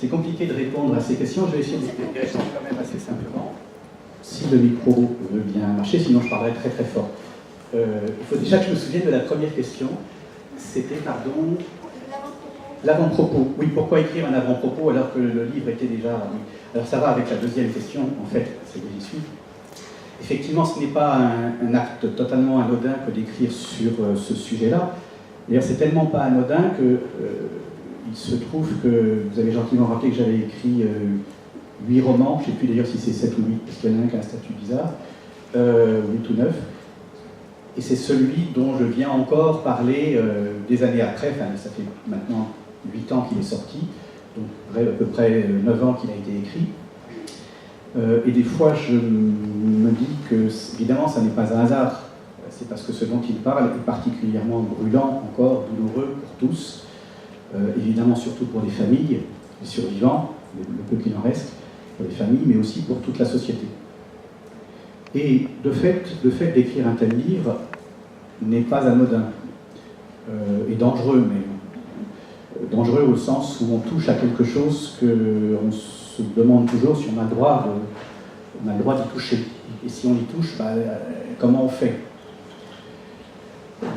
c'est compliqué de répondre à ces questions. Je vais essayer de répondre quand même assez simplement. Si le micro veut bien marcher, sinon je parlerai très très fort. Il faut déjà que je me souvienne de la première question. C'était, pardon, l'avant-propos. Oui, pourquoi écrire un avant-propos alors que le livre était déjà... Oui. Alors ça va avec la deuxième question, en fait, c'est que j'y suis. Effectivement, ce n'est pas un acte totalement anodin que d'écrire sur ce sujet-là. D'ailleurs, c'est tellement pas anodin que il se trouve que, vous avez gentiment rappelé que j'avais écrit 8 romans, je ne sais plus d'ailleurs si c'est 7 ou 8, parce qu'il y en a un qui a un statut bizarre, 8 ou 9. Et c'est celui dont je viens encore parler des années après, enfin ça fait maintenant 8 ans qu'il est sorti, donc à peu près 9 ans qu'il a été écrit. Et des fois je me dis que, évidemment, ça n'est pas un hasard, c'est parce que ce dont il parle est particulièrement brûlant, encore douloureux pour tous, évidemment surtout pour les familles, les survivants, le peu qu'il en reste, pour les familles, mais aussi pour toute la société. Et de fait d'écrire un tel livre n'est pas anodin et dangereux, mais dangereux au sens où on touche à quelque chose qu'on se demande toujours si on a le droit d'y toucher. Et si on y touche, comment on fait?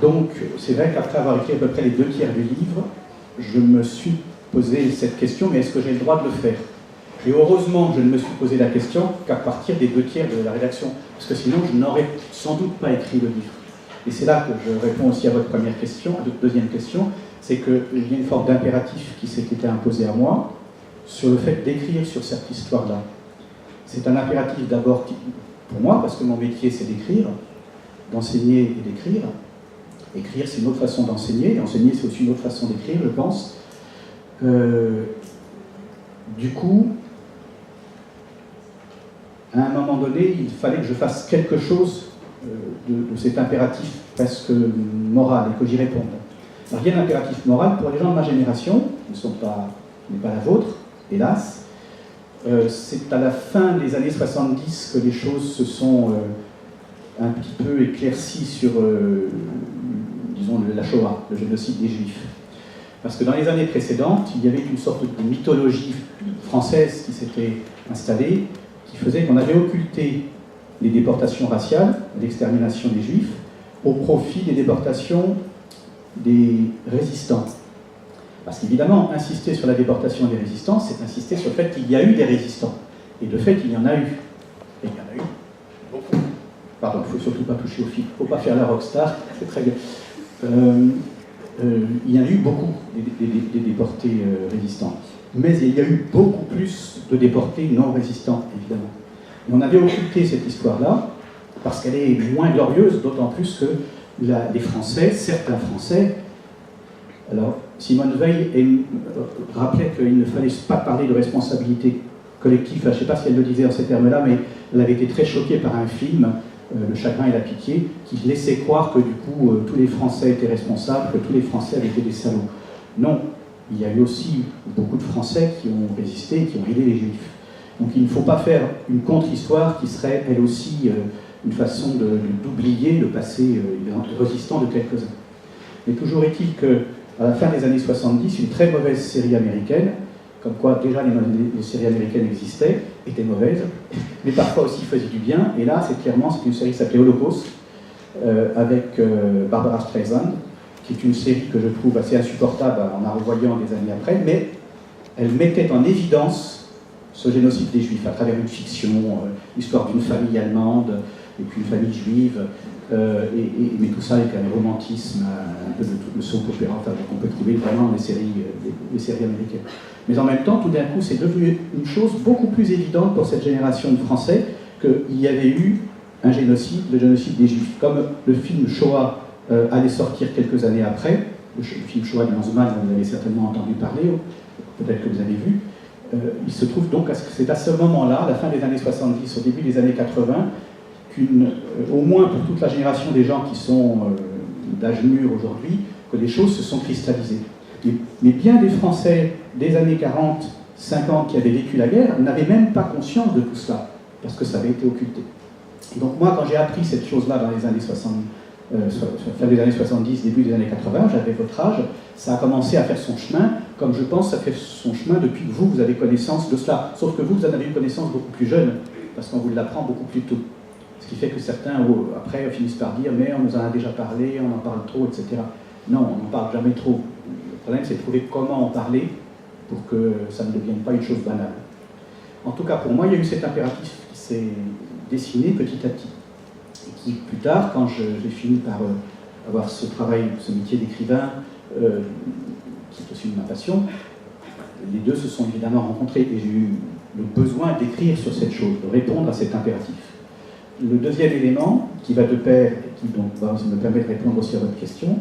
Donc, c'est vrai qu'après avoir écrit à peu près les 2 tiers du livre, je me suis posé cette question, mais est-ce que j'ai le droit de le faire? Et heureusement que je ne me suis posé la question qu'à partir des 2 tiers de la rédaction, parce que sinon je n'aurais sans doute pas écrit le livre. Et c'est là que je réponds aussi à votre première question, deuxième question, c'est qu'il y a une forme d'impératif qui s'est été imposé à moi sur le fait d'écrire sur cette histoire-là. C'est un impératif d'abord pour moi, parce que mon métier c'est d'écrire, d'enseigner et d'écrire. Écrire c'est une autre façon d'enseigner, et enseigner c'est aussi une autre façon d'écrire, je pense. Du coup, à un moment donné, il fallait que je fasse quelque chose de cet impératif presque moral et que j'y réponde. Alors, il y a un impératif moral pour les gens de ma génération, qui n'est pas la vôtre, hélas. C'est à la fin des années 70 que les choses se sont un petit peu éclaircies sur, disons, la Shoah, le génocide des Juifs. Parce que dans les années précédentes, il y avait une sorte de mythologie française qui s'était installée, qui faisait qu'on avait occulté les déportations raciales, l'extermination des Juifs, au profit des déportations des résistants. Parce qu'évidemment, insister sur la déportation des résistants, c'est insister sur le fait qu'il y a eu des résistants. Et de fait, il y en a eu. Et il y en a eu beaucoup. Pardon, il ne faut surtout pas toucher au fil. Il ne faut pas faire la rockstar, c'est très bien. Il y en a eu beaucoup des déportés résistants. Mais il y a eu beaucoup plus de déportés non résistants, évidemment. Et on avait occulté cette histoire-là, parce qu'elle est moins glorieuse, d'autant plus que les Français, certains Français, alors Simone Veil rappelait qu'il ne fallait pas parler de responsabilité collective, je ne sais pas si elle le disait en ces termes-là, mais elle avait été très choquée par un film, Le chagrin et la pitié, qui laissait croire que du coup tous les Français étaient responsables, que tous les Français avaient été des salauds. Non, il y a eu aussi beaucoup de Français qui ont résisté, qui ont aidé les Juifs. Donc il ne faut pas faire une contre-histoire qui serait elle aussi une façon d'oublier le passé résistant de quelques-uns. Mais toujours est-il qu'à la fin des années 70, une très mauvaise série américaine, comme quoi déjà les séries américaines existaient, étaient mauvaises, mais parfois aussi faisaient du bien, et là c'est une série qui s'appelait Holocauste, avec Barbara Streisand, qui est une série que je trouve assez insupportable en la revoyant des années après, mais elle mettait en évidence ce génocide des Juifs à travers une fiction, l'histoire d'une famille allemande et puis une famille juive, mais tout ça avec un romantisme, un peu de soap opéra qu'on peut trouver vraiment dans les séries américaines. Mais en même temps, tout d'un coup, c'est devenu une chose beaucoup plus évidente pour cette génération de Français qu'il y avait eu un génocide, le génocide des Juifs. Comme le film Shoah allait sortir quelques années après, le film Shoah de Lanzmann, vous en avez certainement entendu parler, peut-être que vous avez vu. Il se trouve donc que c'est à ce moment-là, à la fin des années 70, au début des années 80, au moins pour toute la génération des gens qui sont d'âge mûr aujourd'hui, que les choses se sont cristallisées. Mais bien des Français des années 40, 50 qui avaient vécu la guerre n'avaient même pas conscience de tout cela, parce que ça avait été occulté. Et donc moi, quand j'ai appris cette chose-là dans les années fin des années 70, début des années 80, j'avais votre âge, ça a commencé à faire son chemin, comme je pense ça fait son chemin depuis que vous avez connaissance de cela. Sauf que vous en avez une connaissance beaucoup plus jeune, parce qu'on vous l'apprend beaucoup plus tôt. Ce qui fait que certains, après, finissent par dire « mais on nous en a déjà parlé, on en parle trop, etc. » Non, on n'en parle jamais trop. Le problème, c'est de trouver comment en parler pour que ça ne devienne pas une chose banale. En tout cas, pour moi, il y a eu cet impératif qui s'est dessiné petit à petit. Et qui, plus tard, quand j'ai fini par avoir ce travail, ce métier d'écrivain, qui est aussi ma passion, les deux se sont évidemment rencontrés et j'ai eu le besoin d'écrire sur cette chose, de répondre à cet impératif. Le deuxième élément, qui va de pair, et qui donc me permet de répondre aussi à votre question,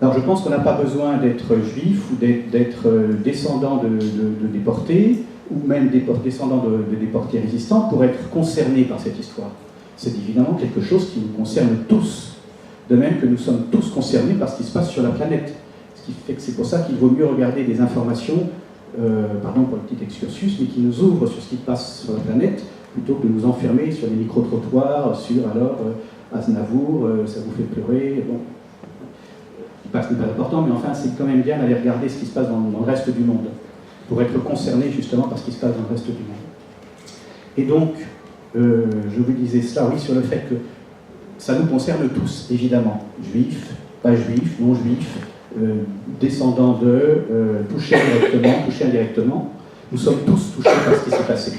alors je pense qu'on n'a pas besoin d'être juif ou d'être descendant de déportés, ou même descendant de déportés résistants, pour être concerné par cette histoire. C'est évidemment quelque chose qui nous concerne tous, de même que nous sommes tous concernés par ce qui se passe sur la planète. Ce qui fait que c'est pour ça qu'il vaut mieux regarder des informations, pardon pour le petit excursus, mais qui nous ouvrent sur ce qui se passe sur la planète, plutôt que de nous enfermer sur les micro-trottoirs, sur alors Aznavour, ça vous fait pleurer, bon. Ce n'est pas important, mais enfin c'est quand même bien d'aller regarder ce qui se passe dans le reste du monde, pour être concerné justement par ce qui se passe dans le reste du monde. Et donc, je vous disais cela, oui, sur le fait que ça nous concerne tous, évidemment, juifs, pas juifs, non juifs, descendants de, touchés directement, touchés indirectement, nous sommes tous touchés par ce qui s'est passé.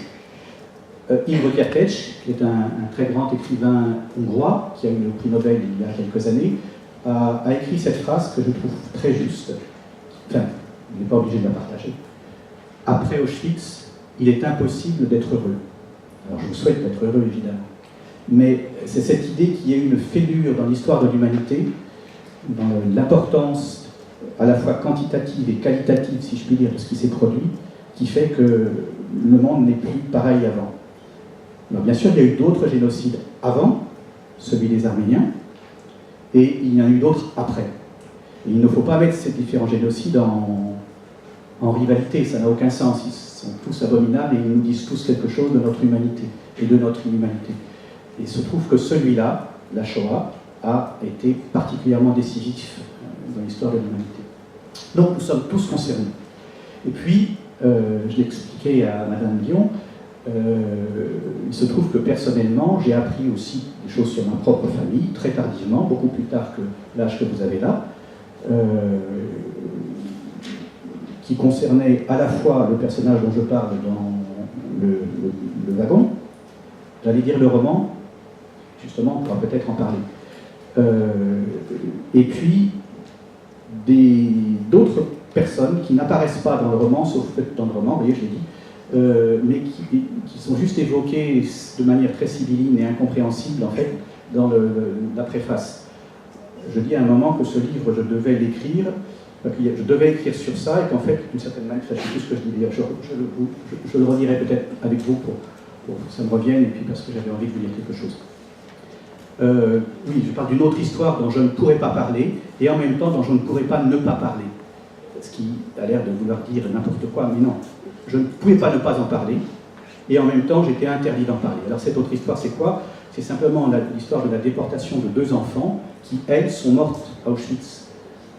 Imre Kertész, qui est un très grand écrivain hongrois, qui a eu le prix Nobel il y a quelques années, a écrit cette phrase que je trouve très juste. Enfin, il n'est pas obligé de la partager. Après Auschwitz, il est impossible d'être heureux. Alors je vous souhaite d'être heureux, évidemment. Mais c'est cette idée qu'il y a eu une fêlure dans l'histoire de l'humanité, dans l'importance à la fois quantitative et qualitative, si je puis dire, de ce qui s'est produit, qui fait que le monde n'est plus pareil avant. Alors bien sûr, il y a eu d'autres génocides avant, celui des Arméniens, et il y en a eu d'autres après. Et il ne faut pas mettre ces différents génocides en rivalité, ça n'a aucun sens. Ils sont tous abominables et ils nous disent tous quelque chose de notre humanité et de notre inhumanité. Et il se trouve que celui-là, la Shoah, a été particulièrement décisif dans l'histoire de l'humanité. Donc nous sommes tous concernés. Et puis, je l'ai expliqué à Madame Dion, il se trouve que personnellement, j'ai appris aussi des choses sur ma propre famille, très tardivement, beaucoup plus tard que l'âge que vous avez là, qui concernait à la fois le personnage dont je parle dans le wagon, j'allais dire le roman, justement, on pourra peut-être en parler, et puis d'autres personnes qui n'apparaissent pas dans le roman, sauf peut-être dans le roman, vous voyez, je l'ai dit, mais qui sont juste évoqués de manière très sibylline et incompréhensible, en fait, dans la préface. Je dis à un moment que ce livre, je devais l'écrire, je devais écrire sur ça, et qu'en fait, d'une certaine manière, je ne sais plus ce que je dis d'ailleurs, je le redirai peut-être avec vous pour que ça me revienne, et puis parce que j'avais envie de vous dire quelque chose. Oui, je parle d'une autre histoire dont je ne pourrais pas parler, et en même temps dont je ne pourrais pas ne pas parler. Ce qui a l'air de vouloir dire n'importe quoi, mais non. Je ne pouvais pas ne pas en parler, et en même temps j'étais interdit d'en parler. Alors cette autre histoire, c'est quoi? C'est simplement l'histoire de la déportation de deux enfants qui, elles, sont mortes à Auschwitz,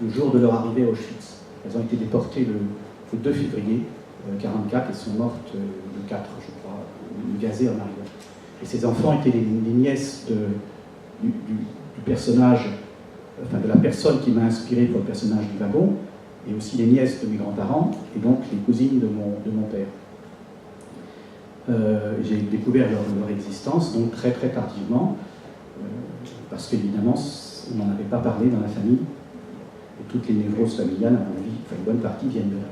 le jour de leur arrivée à Auschwitz. Elles ont été déportées le 2 février 1944 et sont mortes le 4, je crois, gazées en arrière. Et ces enfants étaient les nièces du personnage, enfin de la personne qui m'a inspiré pour le personnage du wagon, et aussi les nièces de mes grands-parents, et donc les cousines de mon père. J'ai découvert leur existence, donc très très tardivement, parce qu'évidemment, on n'en avait pas parlé dans la famille, et toutes les névroses familiales, à mon avis, enfin une bonne partie viennent de là.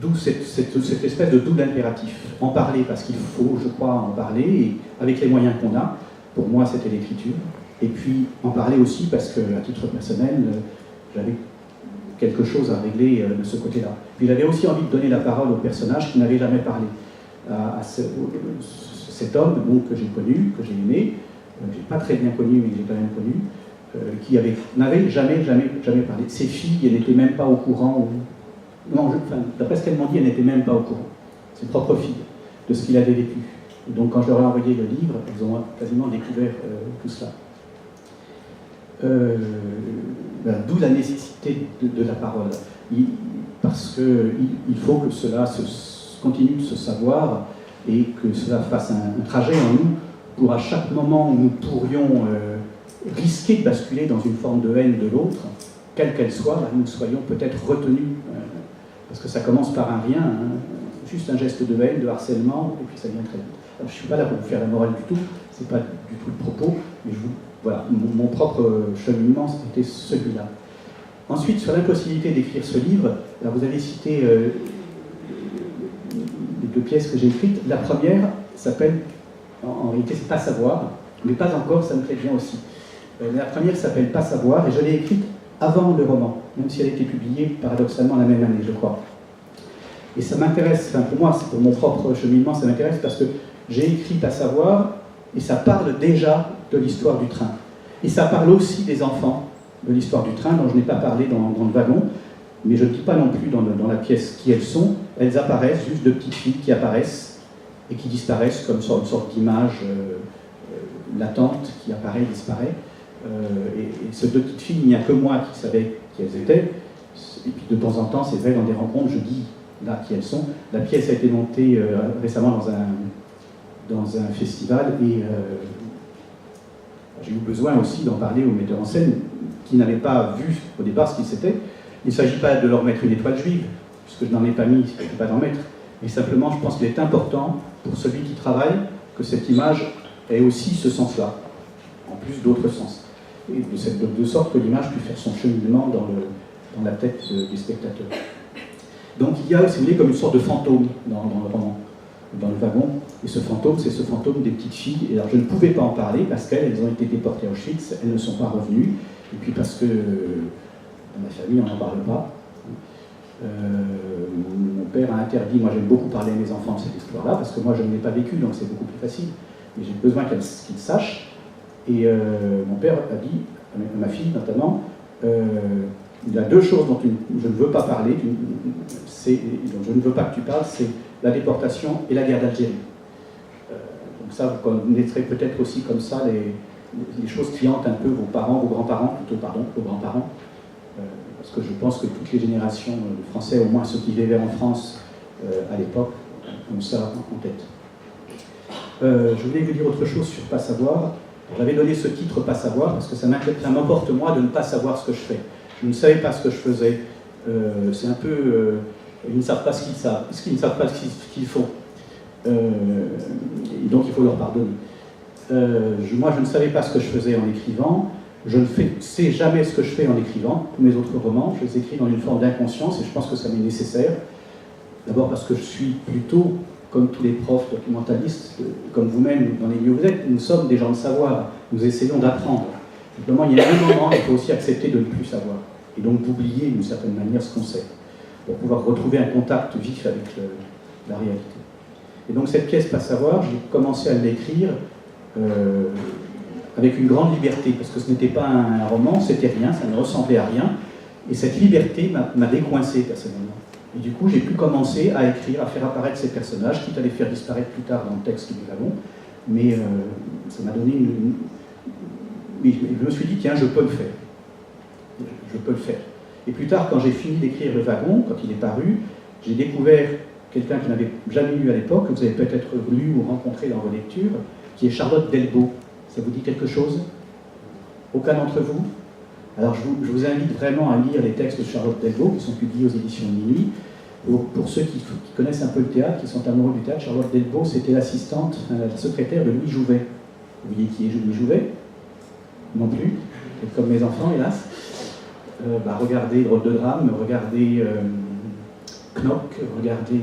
D'où cette espèce de double impératif. En parler parce qu'il faut, je crois, en parler, et avec les moyens qu'on a. Pour moi, c'était l'écriture. Et puis en parler aussi parce que, à titre personnel, j'avais quelque chose à régler de ce côté-là. Puis j'avais aussi envie de donner la parole au personnage qui n'avait jamais parlé. Cet homme donc, que j'ai connu, que j'ai aimé, que j'ai pas très bien connu, mais que j'ai quand même connu, qui n'avait jamais parlé. Ses filles, elles n'étaient même pas au courant. Non, d'après ce qu'elles m'ont dit, elles n'étaient même pas au courant. Ses propres filles, de ce qu'il avait vécu. Et donc quand je leur ai envoyé le livre, elles ont quasiment découvert tout cela. D'où la nécessité de la parole. Parce qu'il faut que cela continue de se savoir et que cela fasse un trajet en nous pour à chaque moment où nous pourrions risquer de basculer dans une forme de haine de l'autre, quelle qu'elle soit, nous soyons peut-être retenus, parce que ça commence par un rien, juste un geste de haine, de harcèlement, et puis ça vient très vite. Alors, je ne suis pas là pour vous faire la morale du tout, ce n'est pas du tout le propos, mais voilà, mon propre cheminement, c'était celui-là. Ensuite, sur l'impossibilité d'écrire ce livre, alors vous avez cité les 2 pièces que j'ai écrites. La première s'appelle, en réalité, c'est Pas savoir, mais pas encore, ça me plaît bien aussi. La première s'appelle Pas savoir, et je l'ai écrite avant le roman, même si elle a été publiée paradoxalement la même année, je crois. Et ça m'intéresse, enfin pour moi, c'est pour mon propre cheminement, ça m'intéresse parce que j'ai écrit Pas savoir, et ça parle déjà de l'histoire du train. Et ça parle aussi des enfants de l'histoire du train, dont je n'ai pas parlé dans le wagon, mais je ne dis pas non plus dans la pièce qui elles sont. Elles apparaissent, juste 2 petites filles qui apparaissent et qui disparaissent comme une sorte d'image latente qui apparaît, disparaît. Et ces 2 petites filles, il n'y a que moi qui savais qui elles étaient. Et puis de temps en temps, c'est vrai, dans des rencontres, je dis là qui elles sont. La pièce a été montée récemment dans un festival et j'ai eu besoin aussi d'en parler aux metteurs en scène qui n'avaient pas vu au départ ce qu'ils c'était. Il ne s'agit pas de leur mettre une étoile juive, puisque je n'en ai pas mis, il ne s'agit pas d'en mettre. Mais simplement, je pense qu'il est important pour celui qui travaille que cette image ait aussi ce sens-là, en plus d'autres sens. Et de sorte que l'image puisse faire son cheminement dans la tête du spectateur. Donc il y a, si vous voulez, comme une sorte de fantôme dans le roman, dans le wagon. Et ce fantôme, c'est ce fantôme des petites filles. Et alors je ne pouvais pas en parler parce qu'elles ont été déportées à Auschwitz, elles ne sont pas revenues. Et puis parce que dans ma famille, on n'en parle pas. Mon père a interdit, moi j'aime beaucoup parler à mes enfants de cette histoire-là, parce que moi je ne l'ai pas vécu, donc c'est beaucoup plus facile. Mais j'ai besoin qu'ils sachent. Et mon père a dit, à ma fille notamment, il y a 2 choses dont je ne veux pas parler, dont je ne veux pas que tu parles, c'est la déportation et la guerre d'Algérie. Donc ça, vous connaîtrez peut-être aussi comme ça les choses qui hantent un peu vos parents, vos grands-parents, vos grands-parents, parce que je pense que toutes les générations de Français, au moins ceux qui vivaient en France à l'époque, ont ça en tête. Je voulais vous dire autre chose sur Pas savoir. J'avais donné ce titre Pas savoir parce que ça m'importe moi de ne pas savoir ce que je fais. Je ne savais pas ce que je faisais. C'est un peu... ils ne savent pas ce qu'ils savent, parce qu'ils ne savent pas ce qu'ils font. Et donc il faut leur pardonner. Moi, je ne savais pas ce que je faisais en écrivant. Je ne sais jamais ce que je fais en écrivant. Tous mes autres romans, je les écris dans une forme d'inconscience et je pense que ça m'est nécessaire. D'abord parce que je suis plutôt, comme tous les profs documentalistes, comme vous-même dans les lieux où vous êtes, nous sommes des gens de savoir. Nous essayons d'apprendre. Simplement, il y a un moment, il faut aussi accepter de ne plus savoir. Et donc d'oublier d'une certaine manière ce qu'on sait, pour pouvoir retrouver un contact vif avec la réalité. Et donc cette pièce Pas savoir, j'ai commencé à l'écrire avec une grande liberté, parce que ce n'était pas un roman, c'était rien, ça ne ressemblait à rien, et cette liberté m'a décoincé personnellement. Et du coup, j'ai pu commencer à écrire, à faire apparaître ces personnages, quitte à les faire disparaître plus tard dans le texte du wagon, mais ça m'a donné une... Oui, je me suis dit, tiens, je peux le faire. Je peux le faire. Et plus tard, quand j'ai fini d'écrire Le Wagon, quand il est paru, j'ai découvert quelqu'un que je n'avais jamais lu à l'époque, que vous avez peut-être lu ou rencontré dans vos lectures, qui est Charlotte Delbo. Ça vous dit quelque chose? Aucun d'entre vous? Alors je vous invite vraiment à lire les textes de Charlotte Delbo, qui sont publiés aux éditions de Minuit. Pour ceux qui connaissent un peu le théâtre, qui sont amoureux du théâtre, Charlotte Delbo, c'était l'assistante, la secrétaire de Louis Jouvet. Vous voyez qui est Louis Jouvet? Non plus, comme mes enfants, hélas. Regardez Drôle de drame, regardez Knock, regardez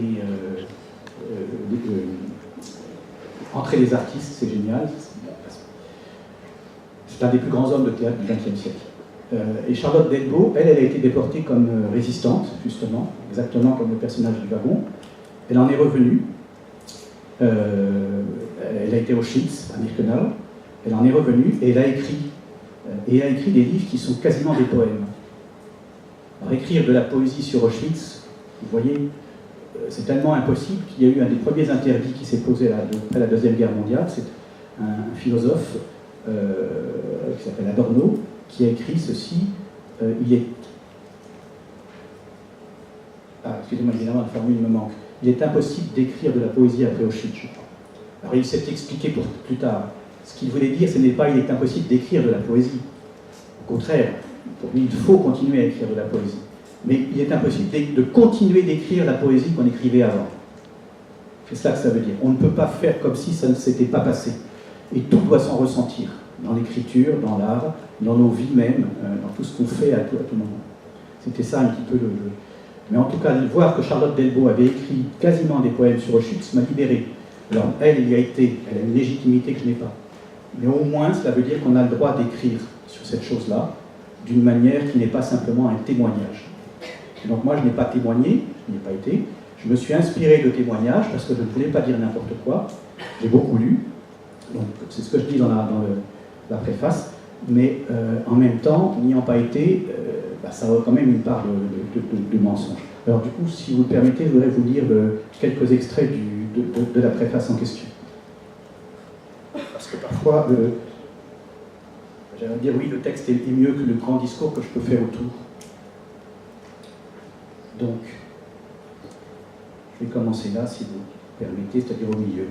Entrée des artistes, c'est génial. C'est un des plus grands hommes de théâtre du XXe siècle. Et Charlotte Delbo, elle a été déportée comme résistante, justement, exactement comme le personnage du wagon. Elle en est revenue. Elle a été au Auschwitz, à Birkenau. Elle en est revenue et elle a écrit. Et a écrit des livres qui sont quasiment des poèmes. Alors, écrire de la poésie sur Auschwitz, vous voyez, c'est tellement impossible qu'il y a eu un des premiers interdits qui s'est posé après la Deuxième Guerre mondiale. C'est un philosophe qui s'appelle Adorno, qui a écrit ceci. Il est... Ah, excusez-moi, évidemment, la formule me manque. Il est impossible d'écrire de la poésie après Auschwitz, je crois. Alors il s'est expliqué pour plus tard. Ce qu'il voulait dire, ce n'est pas il est impossible d'écrire de la poésie. Au contraire, pour lui, il faut continuer à écrire de la poésie. Mais il est impossible de continuer d'écrire la poésie qu'on écrivait avant. C'est cela que ça veut dire. On ne peut pas faire comme si ça ne s'était pas passé. Et tout doit s'en ressentir, dans l'écriture, dans l'art, dans nos vies même, dans tout ce qu'on fait à tout moment. C'était ça un petit peu le... Mais en tout cas, voir que Charlotte Delbo avait écrit quasiment des poèmes sur Auschwitz m'a libéré. Alors, elle a une légitimité que je n'ai pas. Mais au moins, cela veut dire qu'on a le droit d'écrire sur cette chose-là, d'une manière qui n'est pas simplement un témoignage. Et donc moi, je n'ai pas témoigné, je n'y ai pas été. Je me suis inspiré de témoignages parce que je ne voulais pas dire n'importe quoi. J'ai beaucoup lu, donc c'est ce que je dis dans la préface. Mais en même temps, n'ayant pas été, ça a quand même une part de mensonge. Alors du coup, si vous le permettez, je voudrais vous lire quelques extraits de la préface en question. Parce que parfois, j'allais dire, oui, le texte est mieux que le grand discours que je peux faire autour. Donc, je vais commencer là, si vous permettez, c'est-à-dire au milieu.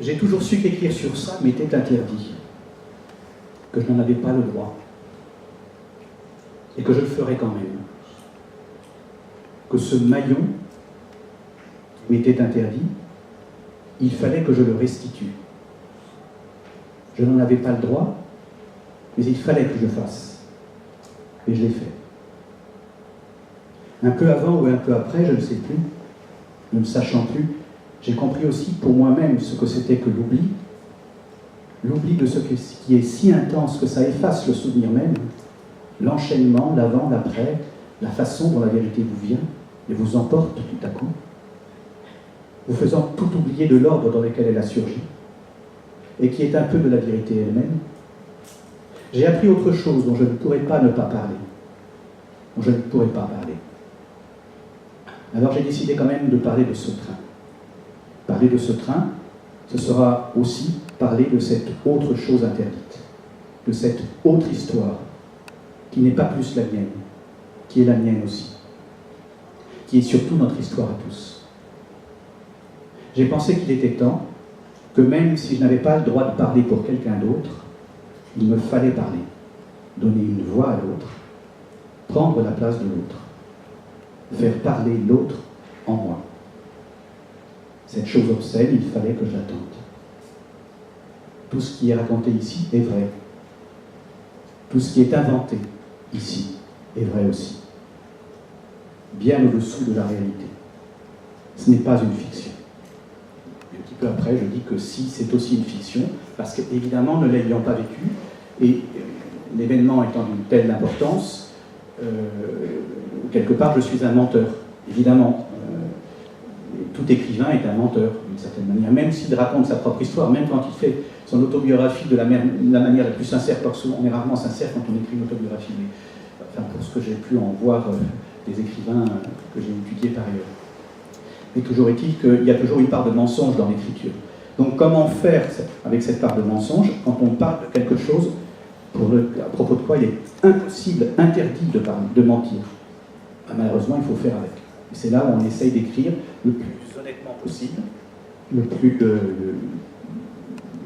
J'ai toujours su qu'écrire sur ça m'était interdit, que je n'en avais pas le droit, et que je le ferais quand même. Que ce maillon qui m'était interdit, il fallait que je le restitue. Je n'en avais pas le droit, mais il fallait que je fasse. Et je l'ai fait. Un peu avant ou un peu après, je ne sais plus, ne me sachant plus, j'ai compris aussi pour moi-même ce que c'était que l'oubli. L'oubli de ce qui est si intense que ça efface le souvenir même, l'enchaînement, l'avant, l'après, la façon dont la vérité vous vient et vous emporte tout à coup, vous faisant tout oublier de l'ordre dans lequel elle a surgi, et qui est un peu de la vérité elle-même. J'ai appris autre chose dont je ne pourrais pas ne pas parler, dont je ne pourrais pas parler. Alors j'ai décidé quand même de parler de ce train. Parler de ce train, ce sera aussi parler de cette autre chose interdite, de cette autre histoire, qui n'est pas plus la mienne, qui est la mienne aussi, qui est surtout notre histoire à tous. J'ai pensé qu'il était temps que même si je n'avais pas le droit de parler pour quelqu'un d'autre, il me fallait parler, donner une voix à l'autre, prendre la place de l'autre, faire parler l'autre en moi. Cette chose obscène, il fallait que je la tente. Tout ce qui est raconté ici est vrai. Tout ce qui est inventé ici est vrai aussi. Bien au-dessous de la réalité. Ce n'est pas une fiction. Et un petit peu après, je dis que si, c'est aussi une fiction, parce qu'évidemment, ne l'ayant pas vécu, et l'événement étant d'une telle importance, quelque part, je suis un menteur, évidemment. Tout écrivain est un menteur, d'une certaine manière, même s'il raconte sa propre histoire, même quand il fait son autobiographie de la manière la plus sincère, parce qu'on est rarement sincère quand on écrit une autobiographie, mais enfin, pour ce que j'ai pu en voir des écrivains que j'ai étudiés par ailleurs. Mais toujours est-il qu'il y a toujours une part de mensonge dans l'écriture. Donc comment faire avec cette part de mensonge quand on parle de quelque chose à propos de quoi il est impossible, interdit de mentir? Malheureusement, il faut faire avec. Et c'est là où on essaye d'écrire le plus honnêtement possible, le plus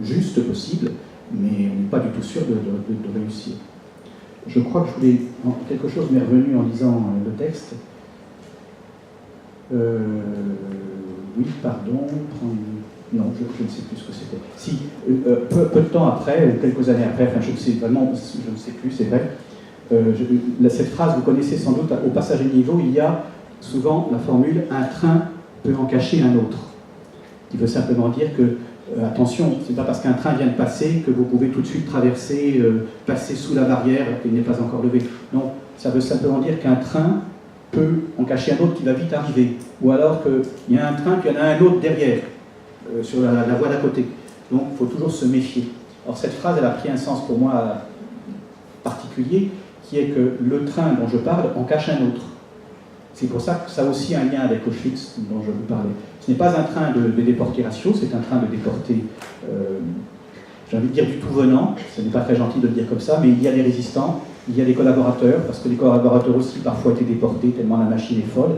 juste possible, mais on n'est pas du tout sûr de réussir. Je crois que je voulais... quelque chose m'est revenu en lisant le texte. Oui, pardon, non, je ne sais plus ce que c'était. Si, peu de temps après, ou quelques années après, enfin je ne sais vraiment, je ne sais plus, c'est vrai, cette phrase, vous connaissez sans doute, au passage à niveau, il y a souvent la formule « un train peut en cacher un autre », qui veut simplement dire que, attention, c'est pas parce qu'un train vient de passer que vous pouvez tout de suite traverser, passer sous la barrière qui n'est pas encore levée. Non, ça veut simplement dire qu'un train peut en cacher un autre qui va vite arriver, ou alors qu'il y a un train puis il y en a un autre derrière, sur la voie d'à côté. Donc il faut toujours se méfier. Alors cette phrase, elle a pris un sens pour moi particulier, qui est que le train dont je parle en cache un autre. C'est pour ça que ça a aussi un lien avec Auschwitz dont je vous parlais. Ce n'est pas un train de déportés raciaux, c'est un train de déportés j'ai envie de dire du tout venant, ce n'est pas très gentil de le dire comme ça, mais il y a des résistants, il y a des collaborateurs, parce que les collaborateurs aussi parfois étaient déportés tellement la machine est folle.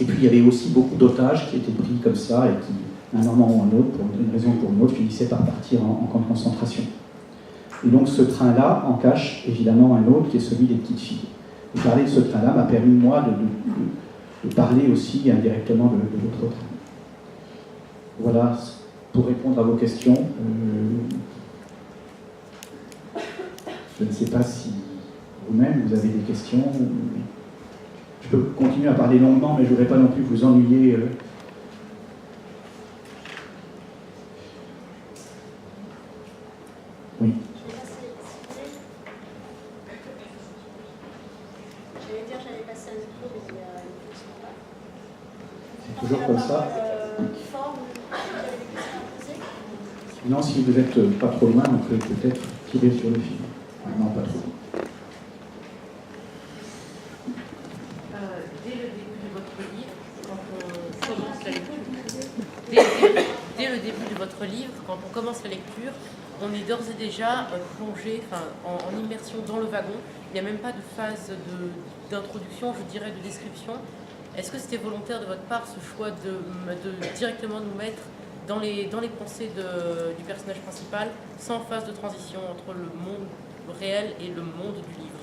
Et puis il y avait aussi beaucoup d'otages qui étaient pris comme ça et qui, à un moment ou à un autre, pour une raison ou pour une autre, finissaient par partir en camp de concentration. Et donc ce train-là en cache évidemment un autre qui est celui des petites filles. Et parler de ce train-là m'a permis, moi, de parler aussi indirectement de l'autre train. Voilà, pour répondre à vos questions. Je ne sais pas si vous-même, vous avez des questions. Je peux continuer à parler longuement, mais je ne voudrais pas non plus vous ennuyer. Oui. C'est toujours comme ça. Sinon, si vous n'êtes pas trop loin, on peut peut-être tirer sur le fil. Non, pas trop. Dès le début de votre livre, quand on commence la lecture, dès le début de votre livre, quand on commence la lecture, on est d'ores et déjà plongé, en immersion dans le wagon. Il n'y a même pas de phase d'introduction, je dirais, de description. Est-ce que c'était volontaire de votre part, ce choix de directement nous mettre dans les pensées du personnage principal, sans phase de transition entre le monde réel et le monde du livre?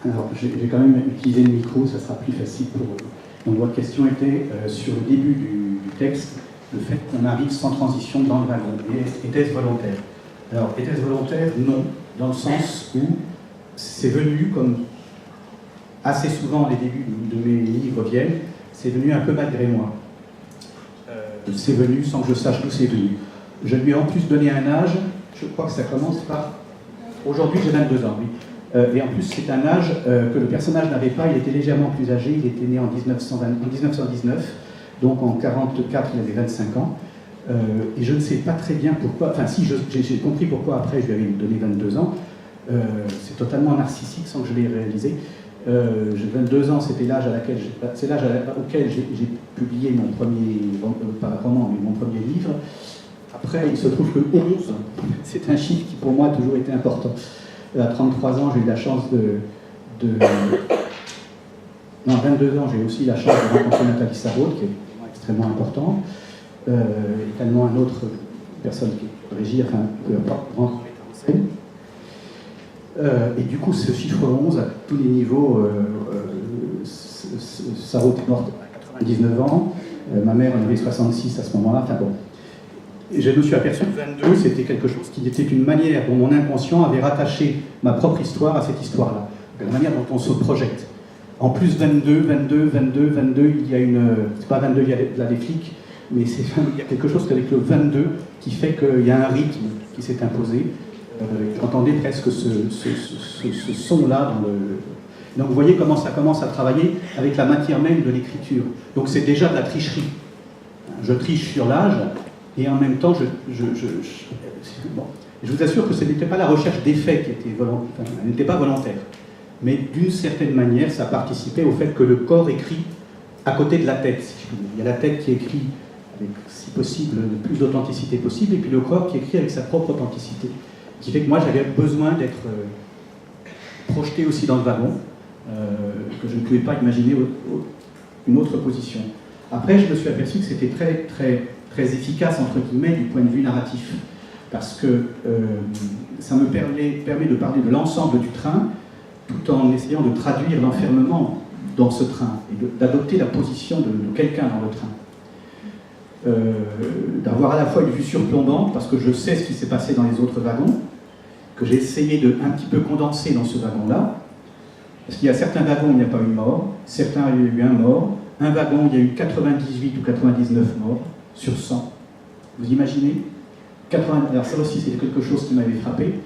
Alors, j'ai quand même utilisé le micro, ça sera plus facile pour eux. Donc, votre question était sur le début du texte, le fait qu'on arrive sans transition dans le wagon. Était-ce volontaire? Alors, était-ce volontaire? Non, dans le sens où c'est venu, comme assez souvent les débuts de mes livres viennent, c'est venu un peu malgré moi. C'est venu sans que je sache d'où c'est venu. Je lui ai en plus donné un âge, je crois que ça commence par... Aujourd'hui, j'ai 22 ans, oui. Et en plus, c'est un âge que le personnage n'avait pas, il était légèrement plus âgé, il était né en 1919, donc en 1944, il avait 25 ans. Et je ne sais pas très bien pourquoi, enfin si, j'ai compris pourquoi après je lui avais donné 22 ans. C'est totalement narcissique sans que je l'ai réalisé. J'ai 22 ans, c'était l'âge auquel j'ai publié mon premier, pas roman, mais mon premier livre. Après, il se trouve que 11, c'est un chiffre qui pour moi a toujours été important. À 33 ans, j'ai eu la chance Non, à 22 ans, j'ai aussi la chance de rencontrer Nathalie Sarraute, qui est extrêmement important. Également une autre personne qui est régie, enfin, que rendre en scène. Et du coup, ce chiffre 11, à tous les niveaux, Sarraute est morte à 99 ans, ma mère en avait 66 à ce moment-là, enfin bon. Et je me suis aperçu que 22, c'était quelque chose qui était une manière dont mon inconscient avait rattaché ma propre histoire à cette histoire-là. La manière dont on se projette. En plus, 22, il y a une... C'est pas 22, il y a des flics, mais il y a quelque chose avec le 22 qui fait qu'il y a un rythme qui s'est imposé. J'entendais presque ce son-là dans le... Donc vous voyez comment ça commence à travailler avec la matière même de l'écriture. Donc c'est déjà de la tricherie. Je triche sur l'âge, et en même temps, bon. Je vous assure que ce n'était pas la recherche d'effets qui était volontaire, enfin, elle n'était pas volontaire. Mais d'une certaine manière, ça participait au fait que le corps écrit à côté de la tête, si je puis dire. Il y a la tête qui écrit avec, si possible, le plus d'authenticité possible, et puis le corps qui écrit avec sa propre authenticité. Qui fait que moi, j'avais besoin d'être projeté aussi dans le wagon, que je ne pouvais pas imaginer une autre position. Après, je me suis aperçu que c'était très efficace, entre guillemets, du point de vue narratif, parce que ça me permet de parler de l'ensemble du train, tout en essayant de traduire l'enfermement dans ce train, et d'adopter la position de quelqu'un dans le train. D'avoir à la fois une vue surplombante, parce que je sais ce qui s'est passé dans les autres wagons, que j'ai essayé de un petit peu condenser dans ce wagon-là, parce qu'il y a certains wagons où il n'y a pas eu mort, certains où il y a eu un mort, un wagon où il y a eu 98 ou 99 morts sur 100. Vous imaginez 80... Alors ça aussi, c'est quelque chose qui m'avait frappé.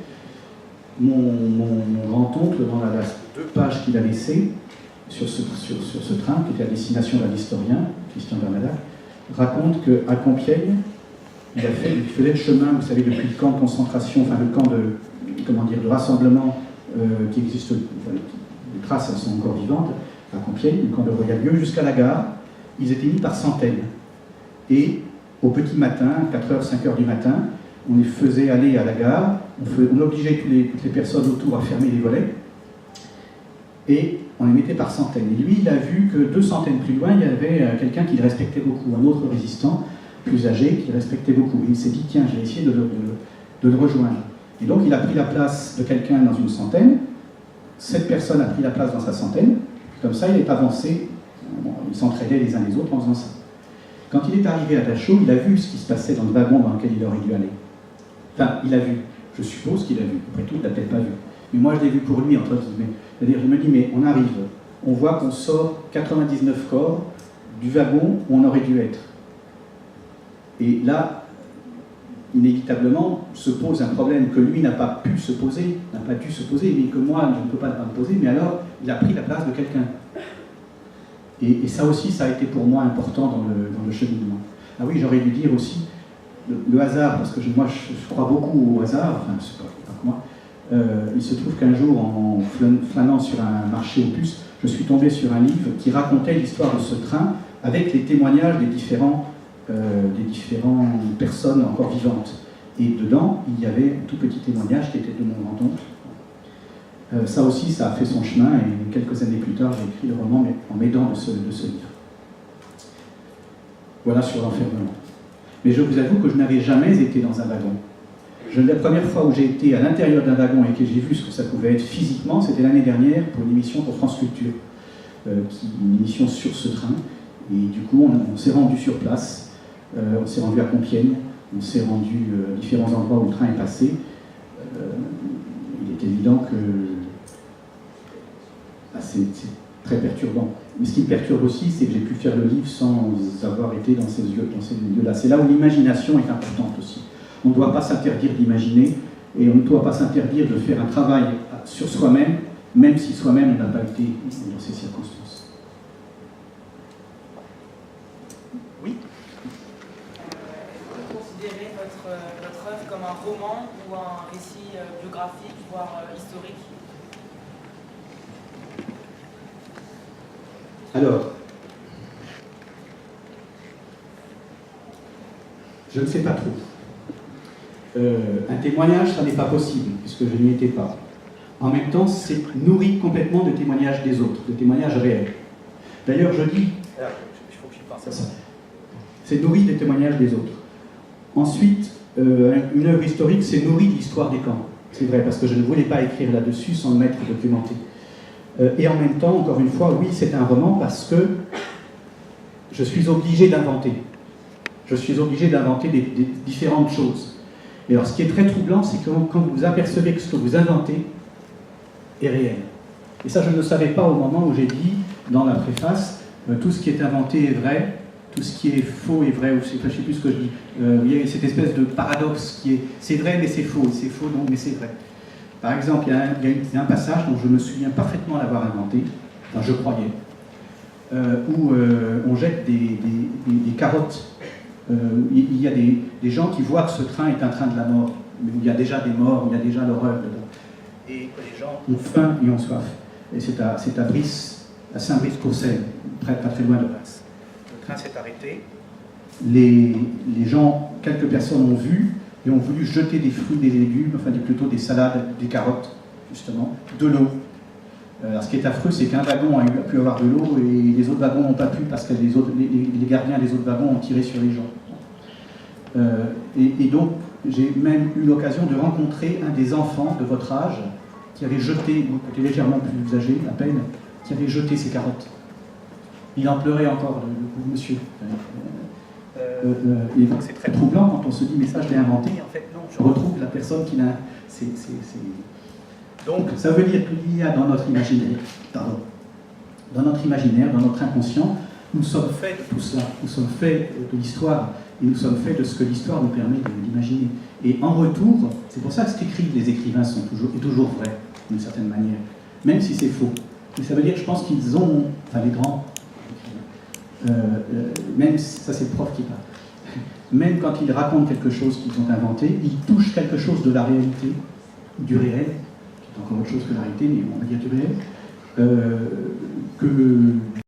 Mon grand-oncle, dans la 2 pages qu'il a laissées sur ce train, qui était à destination d'un historien, Christian Bernadac, raconte qu'à Compiègne, il faisait le chemin, vous savez, depuis le camp de concentration, enfin le camp de rassemblement qui existe, les traces elles sont encore vivantes, à Compiègne, le camp de Royalieu, jusqu'à la gare. Ils étaient mis par centaines. Et au petit matin, 4h, 5h du matin, on les faisait aller à la gare, on obligeait toutes les personnes autour à fermer les volets, et on les mettait par centaines. Et lui, il a vu que 2 centaines plus loin, il y avait quelqu'un qui le respectait beaucoup, un autre résistant, plus âgé, qui le respectait beaucoup. Et il s'est dit, tiens, je vais essayer de le rejoindre. Et donc, il a pris la place de quelqu'un dans une centaine, cette personne a pris la place dans sa centaine, comme ça, il est avancé, ils s'entraidaient les uns les autres en faisant ça. Quand il est arrivé à Dachau, il a vu ce qui se passait dans le wagon dans lequel il aurait dû aller. Enfin, il a vu. Je suppose qu'il a vu. Après tout, il ne l'a peut-être pas vu. Mais moi, je l'ai vu pour lui, entre guillemets. C'est-à-dire, je me dis, mais on arrive, on voit qu'on sort 99 corps du wagon où on aurait dû être. Et là, inévitablement, se pose un problème que lui n'a pas pu se poser, n'a pas dû se poser, mais que moi, je ne peux pas me poser, mais alors, il a pris la place de quelqu'un. Et ça aussi, ça a été pour moi important dans le cheminement. Ah oui, j'aurais dû dire aussi, le hasard, parce que moi, je crois beaucoup au hasard, enfin, c'est pas que moi. Il se trouve qu'un jour, en flânant sur un marché aux puces, je suis tombé sur un livre qui racontait l'histoire de ce train avec les témoignages des différentes personnes encore vivantes. Et dedans, il y avait un tout petit témoignage qui était de mon grand-oncle. Ça aussi, ça a fait son chemin, et quelques années plus tard, j'ai écrit le roman en m'aidant de ce livre. Voilà sur l'enfermement. Mais je vous avoue que je n'avais jamais été dans un wagon. La première fois où j'ai été à l'intérieur d'un wagon et que j'ai vu ce que ça pouvait être physiquement, c'était l'année dernière pour une émission pour France Culture, une émission sur ce train. Et du coup, on s'est rendu sur place, on s'est rendu à Compiègne, on s'est rendu à différents endroits où le train est passé. Il est évident que c'est très perturbant. Mais ce qui me perturbe aussi, c'est que j'ai pu faire le livre sans avoir été dans ces lieux-là. C'est là où l'imagination est importante aussi. On ne doit pas s'interdire d'imaginer, et on ne doit pas s'interdire de faire un travail sur soi-même, même si soi-même on n'a pas été dans ces circonstances. Oui. Vous considérez votre œuvre comme un roman ou un récit biographique, voire historique? Alors, je ne sais pas trop. Un témoignage, ça n'est pas possible, puisque je n'y étais pas. En même temps, c'est nourri complètement de témoignages des autres, de témoignages réels. D'ailleurs, je dis... Il faut que je pense à ça. C'est nourri des témoignages des autres. Ensuite, une œuvre historique, c'est nourri de l'histoire des camps. C'est vrai, parce que je ne voulais pas écrire là-dessus sans le mettre documenté. Et en même temps, encore une fois, oui, c'est un roman parce que je suis obligé d'inventer. Je suis obligé d'inventer des différentes choses. Et alors, ce qui est très troublant, c'est que quand vous apercevez que ce que vous inventez est réel. Et ça, je ne le savais pas au moment où j'ai dit, dans la préface, tout ce qui est inventé est vrai, tout ce qui est faux est vrai, ou je ne sais plus ce que je dis. Il y a cette espèce de paradoxe qui est, c'est vrai mais c'est faux non mais c'est vrai. Par exemple, il y a un passage dont je me souviens parfaitement l'avoir inventé, enfin je croyais, où on jette des carottes. Il y a des gens qui voient que ce train est un train de la mort, mais où il y a déjà des morts, où il y a déjà l'horreur dedans. Et que les gens ont faim et ont soif. Et c'est à Brice, à Saint-Brice-Courcelles, pas très loin de Reims. Le train s'est arrêté. Les gens, quelques personnes ont vu et ont voulu jeter des fruits, des légumes, enfin plutôt des salades, des carottes, justement, de l'eau. Alors, ce qui est affreux, c'est qu'un wagon a pu avoir de l'eau et les autres wagons n'ont pas pu parce que les gardiens des autres wagons ont tiré sur les gens. Et donc, j'ai même eu l'occasion de rencontrer un des enfants de votre âge qui avait jeté, ou peut-être légèrement plus âgé, à peine, qui avait jeté ses carottes. Il en pleurait encore, le pauvre monsieur. Et donc, c'est très troublant quand on se dit, mais ça, je l'ai inventé. En fait, non, je retrouve la personne qui l'a... Donc, ça veut dire qu'il y a dans notre imaginaire, dans notre inconscient, nous sommes faits de tout cela, nous sommes faits de l'histoire, et nous sommes faits de ce que l'histoire nous permet d'imaginer. Et en retour, c'est pour ça que ce qu'écrivent les écrivains est toujours vrai, d'une certaine manière, même si c'est faux. Mais ça veut dire, je pense qu'ils ont, enfin les grands, même ça c'est le prof qui parle, même quand ils racontent quelque chose qu'ils ont inventé, ils touchent quelque chose de la réalité, du réel, encore autre chose que la réalité, mais on va dire du réel,